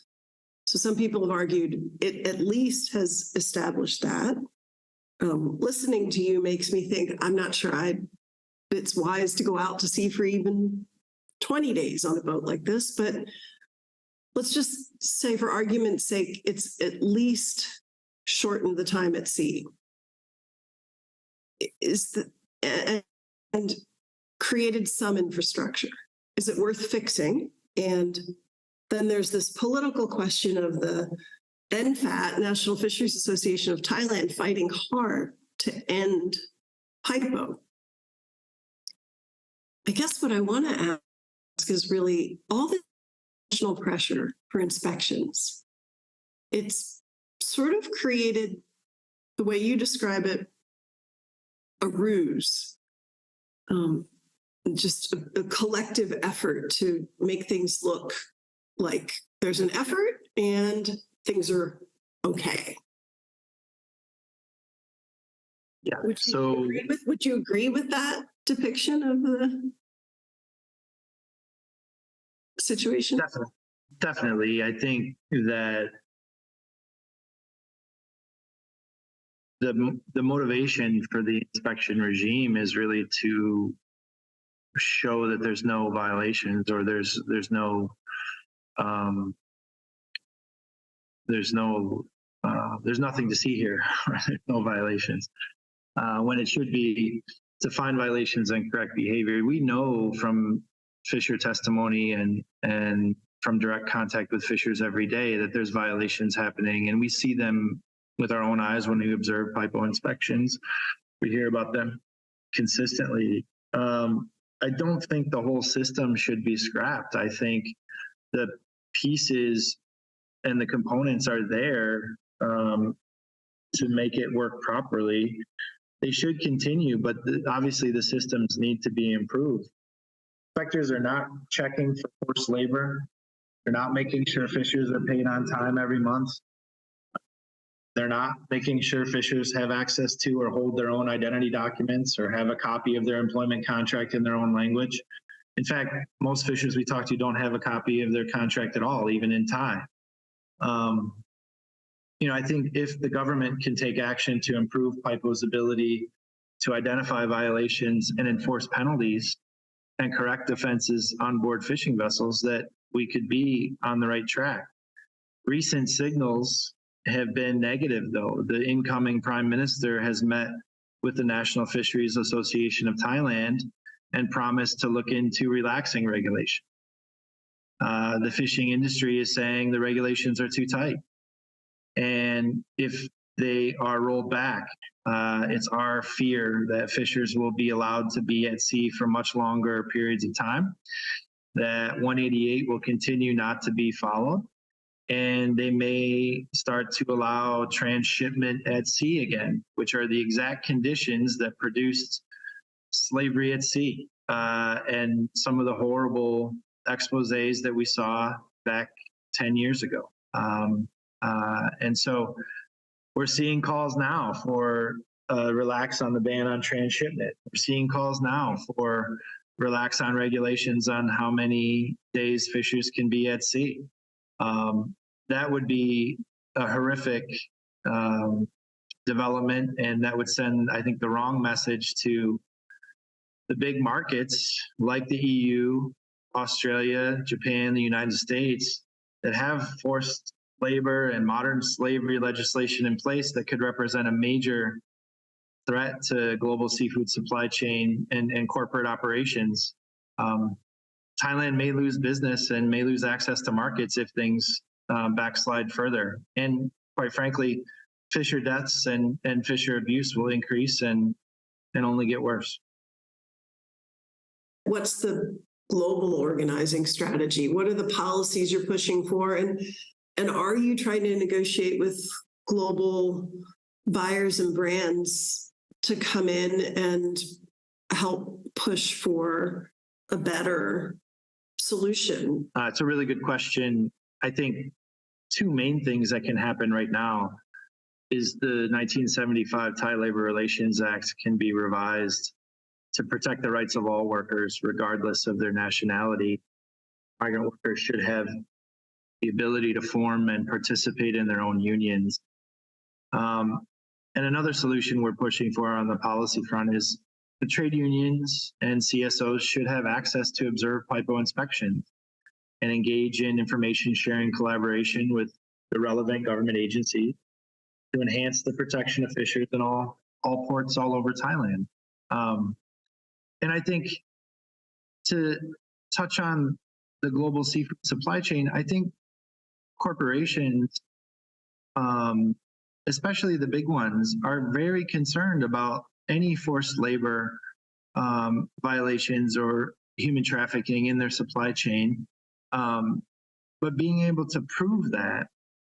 So some people have argued it at least has established that. Listening to you makes me think, I'm not sure it's wise to go out to sea for even 20 days on a boat like this, but let's just say for argument's sake, it's at least shortened the time at sea. And created some infrastructure. Is it worth fixing? And then there's this political question of the NFAT, National Fisheries Association of Thailand, fighting hard to end PIPO. I guess what I want to ask is really all the national pressure for inspections. It's sort of created, the way you describe it, a ruse. Just a collective effort to make things look like there's an effort and things are okay.
Yeah.
Would you agree with that depiction of the situation?
Definitely. I think that the motivation for the inspection regime is really to show that there's no violations, or there's nothing to see here. There's no violations, when it should be to find violations and correct behavior. We know from fisher testimony and from direct contact with fishers every day that there's violations happening, and we see them with our own eyes when we observe PIPO inspections. We hear about them consistently. I don't think the whole system should be scrapped. I think the pieces and the components are there to make it work properly. They should continue, but obviously the systems need to be improved. Inspectors are not checking for forced labor. They're not making sure fishers are paid on time every month. They're not making sure fishers have access to or hold their own identity documents or have a copy of their employment contract in their own language. In fact, most fishers we talk to don't have a copy of their contract at all, even in Thai. I think if the government can take action to improve PIPO's ability to identify violations and enforce penalties and correct offenses on board fishing vessels, that we could be on the right track. Recent signals have been negative, though. The incoming Prime Minister has met with the National Fisheries Association of Thailand and promised to look into relaxing regulation. The fishing industry is saying the regulations are too tight. And if they are rolled back, it's our fear that fishers will be allowed to be at sea for much longer periods of time, that 188 will continue not to be followed, and they may start to allow transshipment at sea again, which are the exact conditions that produced slavery at sea and some of the horrible exposés that we saw back 10 years ago. And so we're seeing calls now for relax on the ban on transshipment. We're seeing calls now for relax on regulations on how many days fishers can be at sea. That would be a horrific development, and that would send, I think, the wrong message to the big markets like the EU, Australia, Japan, the United States that have forced labor and modern slavery legislation in place that could represent a major threat to global seafood supply chain and corporate operations. Thailand may lose business and may lose access to markets if things backslide further. And quite frankly, fisher deaths and fisher abuse will increase and only get worse.
What's the global organizing strategy? What are the policies you're pushing for? And are you trying to negotiate with global buyers and brands to come in and help push for a better solution?
It's a really good question. I think two main things that can happen right now is the 1975 Thai Labor Relations Act can be revised to protect the rights of all workers, regardless of their nationality. Migrant workers should have the ability to form and participate in their own unions. And another solution we're pushing for on the policy front is the trade unions and CSOs should have access to observe PIPO inspections and engage in information sharing collaboration with the relevant government agencies to enhance the protection of fishers in all ports all over Thailand. And I think to touch on the global seafood supply chain, I think corporations, especially the big ones, are very concerned about any forced labor violations or human trafficking in their supply chain. But being able to prove that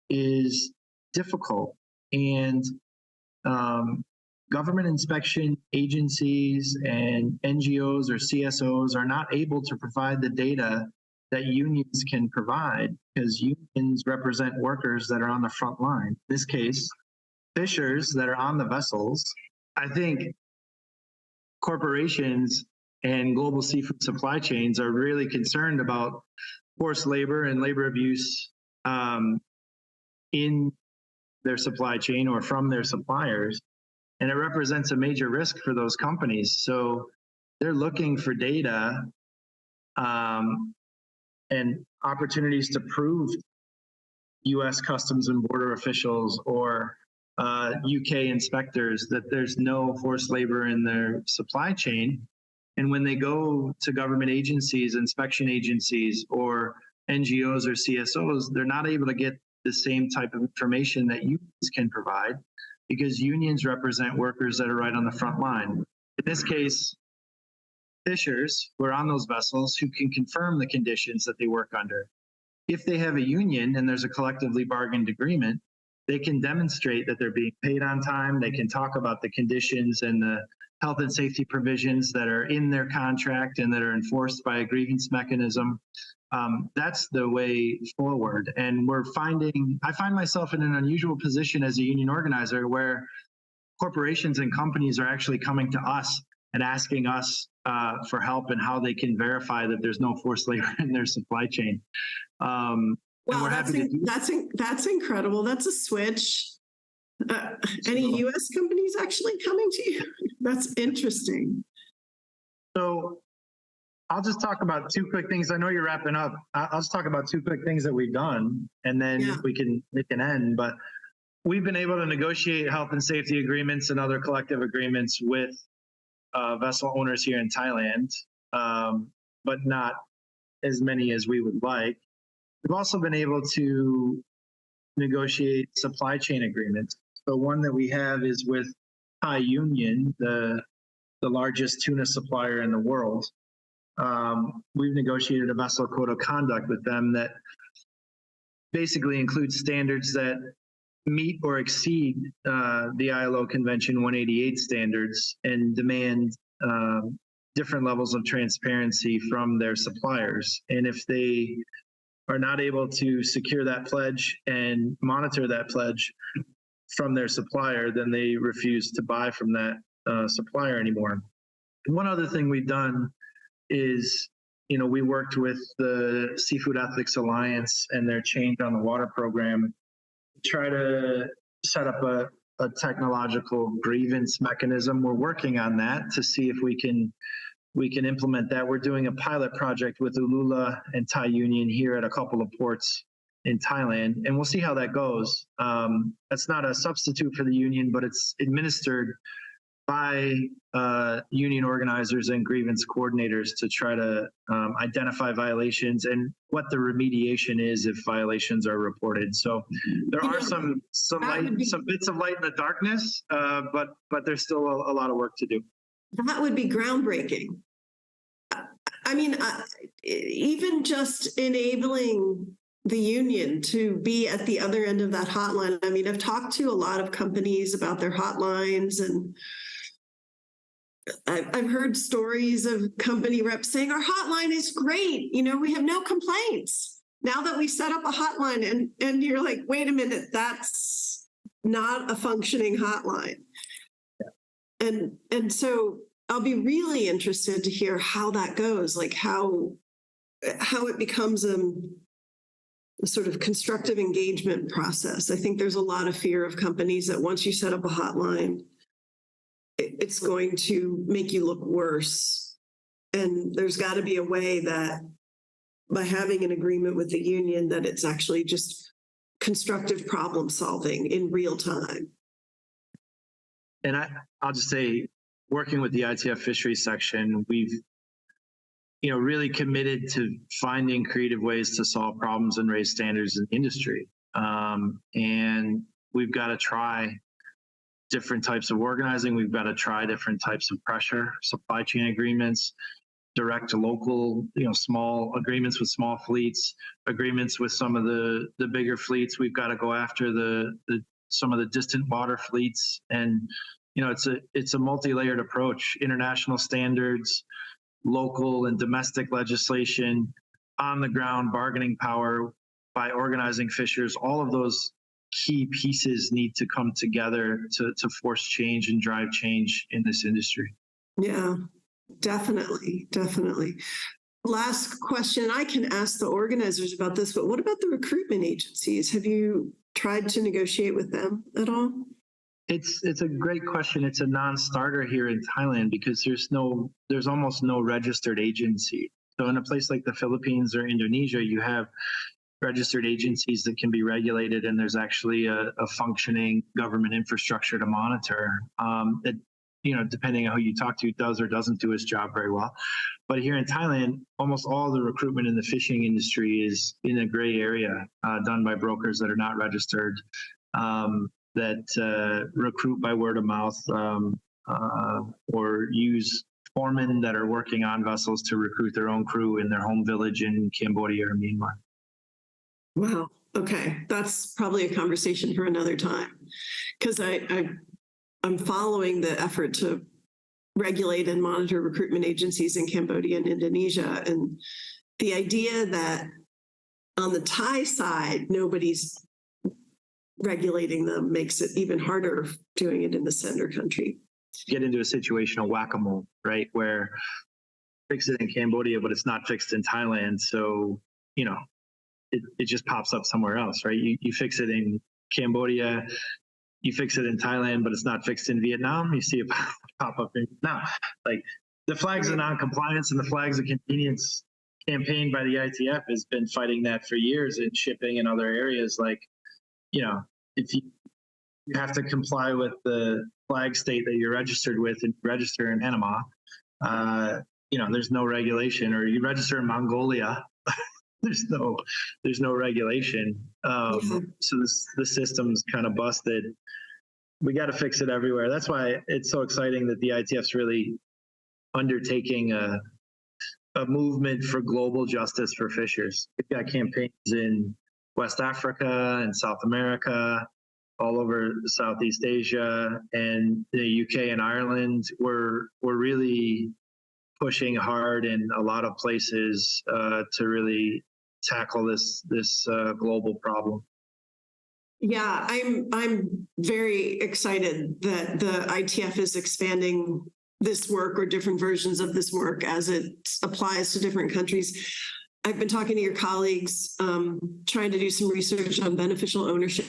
is difficult. And government inspection agencies and NGOs or CSOs are not able to provide the data that unions can provide because unions represent workers that are on the front line. In this case, fishers that are on the vessels. I think corporations and global seafood supply chains are really concerned about forced labor and labor abuse in their supply chain or from their suppliers. And it represents a major risk for those companies. So they're looking for data and opportunities to prove US Customs and Border officials or UK inspectors that there's no forced labor in their supply chain. And when they go to government agencies, inspection agencies, or NGOs or CSOs, they're not able to get the same type of information that unions can provide because unions represent workers that are right on the front line. In this case, fishers who are on those vessels who can confirm the conditions that they work under. If they have a union and there's a collectively bargained agreement, they can demonstrate that they're being paid on time. They can talk about the conditions and the health and safety provisions that are in their contract and that are enforced by a grievance mechanism. That's the way forward. And I find myself in an unusual position as a union organizer where corporations and companies are actually coming to us and asking us for help and how they can verify that there's no forced labor in their supply chain.
Wow, that's incredible. That's a switch. Any U.S. companies actually coming to you? That's interesting.
So I'll just talk about two quick things. I know you're wrapping up. I'll just talk about two quick things that we've done, and then we can end. But we've been able to negotiate health and safety agreements and other collective agreements with vessel owners here in Thailand, but not as many as we would like. We've also been able to negotiate supply chain agreements. So one that we have is with Thai Union, the largest tuna supplier in the world. We've negotiated a vessel code of conduct with them that basically includes standards that meet or exceed the ILO Convention 188 standards and demand different levels of transparency from their suppliers. And if they are not able to secure that pledge and monitor that pledge from their supplier, then they refuse to buy from that supplier anymore. One other thing we've done is, we worked with the Seafood Ethics Alliance and their Change on the Water program to try to set up a technological grievance mechanism. We're working on that to see if we can we can implement that. We're doing a pilot project with Ulula and Thai Union here at a couple of ports in Thailand, and we'll see how that goes. That's not a substitute for the union, but it's administered by union organizers and grievance coordinators to try to identify violations and what the remediation is if violations are reported. So there are some bits of light in the darkness, but there's still a lot of work to do.
That would be groundbreaking. I mean, even just enabling the union to be at the other end of that hotline. I mean, I've talked to a lot of companies about their hotlines, and I've heard stories of company reps saying our hotline is great. You know, we have no complaints. Now that we set up a hotline, and you're like, wait a minute, that's not a functioning hotline. And so I'll be really interested to hear how that goes, like how it becomes a sort of constructive engagement process. I think there's a lot of fear of companies that once you set up a hotline, it's going to make you look worse. And there's got to be a way that by having an agreement with the union, that it's actually just constructive problem solving in real time.
And I'll just say, working with the ITF fisheries section, we've really committed to finding creative ways to solve problems and raise standards in the industry. And we've got to try different types of organizing. We've got to try different types of pressure, supply chain agreements, direct to local, small agreements with small fleets, agreements with some of the bigger fleets. We've got to go after some of the distant water fleets. And, it's a multi-layered approach, international standards, local and domestic legislation, on the ground bargaining power by organizing fishers. All of those key pieces need to come together to force change and drive change in this industry.
Yeah, definitely. Last question. I can ask the organizers about this, but what about the recruitment agencies? Have you tried to negotiate with them at all?
It's a great question. It's a non-starter here in Thailand because there's almost no registered agency. So in a place like the Philippines or Indonesia, you have registered agencies that can be regulated, and there's actually a functioning government infrastructure to monitor. That, depending on who you talk to, does or doesn't do its job very well. But here in Thailand, almost all the recruitment in the fishing industry is in a gray area, done by brokers that are not registered. That recruit by word of mouth or use foremen that are working on vessels to recruit their own crew in their home village in Cambodia or Myanmar.
Wow. Okay. That's probably a conversation for another time, because I'm following the effort to regulate and monitor recruitment agencies in Cambodia and Indonesia. And the idea that on the Thai side, nobody's regulating them makes it even harder doing it in the sender country.
Get into a situation of whack-a-mole, right? Where fix it in Cambodia, but it's not fixed in Thailand. So, it just pops up somewhere else, right? You fix it in Cambodia, you fix it in Thailand, but it's not fixed in Vietnam. You see it pop up in now. Like the flags of non-compliance and the flags of convenience campaign by the ITF has been fighting that for years in shipping and other areas. Like, if you have to comply with the flag state that you're registered with and register in Panama, there's no regulation. Or you register in Mongolia, there's no regulation. So the system's kind of busted. We got to fix it everywhere. That's why it's so exciting that the ITF's really undertaking a movement for global justice for fishers. We've got campaigns in West Africa and South America, all over Southeast Asia, and the UK and Ireland. We're really pushing hard in a lot of places to really tackle this global problem.
Yeah, I'm very excited that the ITF is expanding this work or different versions of this work as it applies to different countries. I've been talking to your colleagues, trying to do some research on beneficial ownership,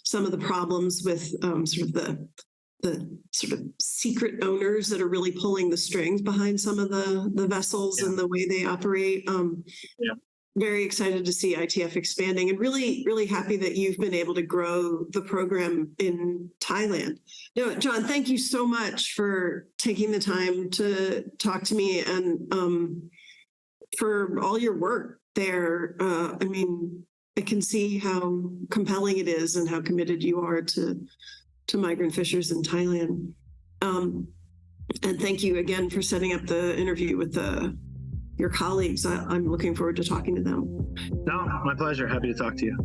some of the problems with sort of sort of secret owners that are really pulling the strings behind some of the vessels and the way they operate. Very excited to see ITF expanding, and really, really happy that you've been able to grow the program in Thailand. No, Jon, thank you so much for taking the time to talk to me, and for all your work there. I mean, I can see how compelling it is and how committed you are to migrant fishers in Thailand. And thank you again for setting up the interview with your colleagues. I'm looking forward to talking to them.
No, my pleasure. Happy to talk to you.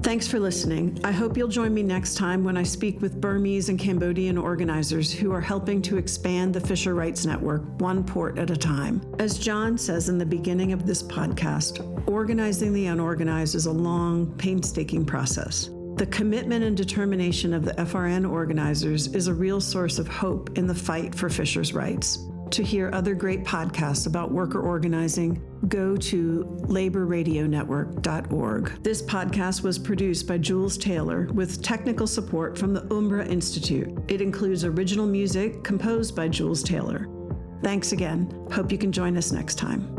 Thanks for listening. I hope you'll join me next time when I speak with Burmese and Cambodian organizers who are helping to expand the Fisher Rights Network one port at a time. As Jon says in the beginning of this podcast, organizing the unorganized is a long, painstaking process. The commitment and determination of the FRN organizers is a real source of hope in the fight for fishers' rights. To hear other great podcasts about worker organizing, go to laborradionetwork.org. This podcast was produced by Jules Taylor with technical support from the Umbra Institute. It includes original music composed by Jules Taylor. Thanks again. Hope you can join us next time.